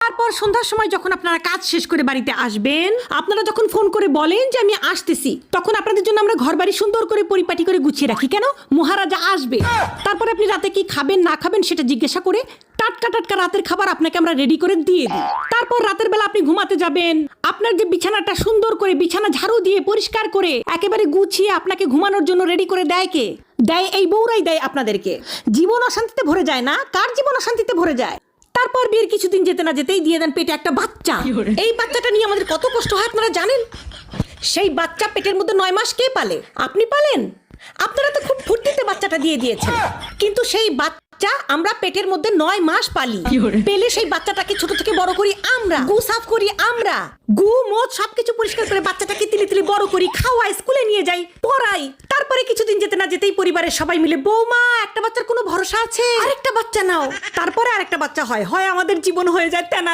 তারপর সন্ধ্যার সময় যখন আপনারা কাজ শেষ করে বাড়িতে আসবেন, আপনারা যখন ফোন করে বলেন যে আমি আসতেছি, তখন আপনাদের জন্য আমরা ঘর বাড়ি সুন্দর করে পরিপাটি করে গুছিয়ে রাখি। কেন? মহারাজা আসবে। তারপর আপনি রাতে কি খাবেন না খাবেন সেটা জিজ্ঞাসা করে টাটকা টাটকা রাতের খাবার আপনাকে আমরা রেডি করে দিয়ে দিই। তারপর রাতের বেলা আপনি ঘুমাতে যাবেন, আপনার যে বিছানাটা সুন্দর করে বিছানা ঝাড়ু দিয়ে পরিষ্কার করে একেবারে গুছিয়ে আপনাকে ঘুমানোর জন্য রেডি করে দেয় কে? দেয় এই বউরাই দেয় আপনাদেরকে। জীবন অশান্তিতে ভরে যায় না? কার জীবন অশান্তিতে ভরে যায়? তারপর বিয়ের কিছুদিন যেতে না যেতেই দিয়ে দেন পেটে একটা বাচ্চা। এই বাচ্চাটা নিয়ে আমাদের কত কষ্ট হয় আপনারা জানেন? সেই বাচ্চা পেটের মধ্যে 9 মাস কে পালে? আপনি পালেন? আপনারা তো খুব ফুর্তিতে বাচ্চাটা দিয়ে দিয়েছেন, কিন্তু সেই বাচ্চা আমরা পেটের মধ্যে 9 মাস পালি। পেলে সেই বাচ্চাটাকে ছোট থেকে বড় করি আমরা, গু সাফ করি আমরা, গু মদ সবকিছু পরিষ্কার করে বাচ্চাটাকে তিলি তিলি বড় করি, খাওয়াই, স্কুলে নিয়ে যাই, পড়াই। তারপরে কিছুদিন যেতে না যেতেই পরিবারের সবাই মিলে, বৌমা একটা বাচ্চার কোনো ভরসা আছে, আরেকটা বাচ্চা নাও। তারপরে আরেকটা বাচ্চা হয়, আমাদের জীবন হয়ে যায় তেনা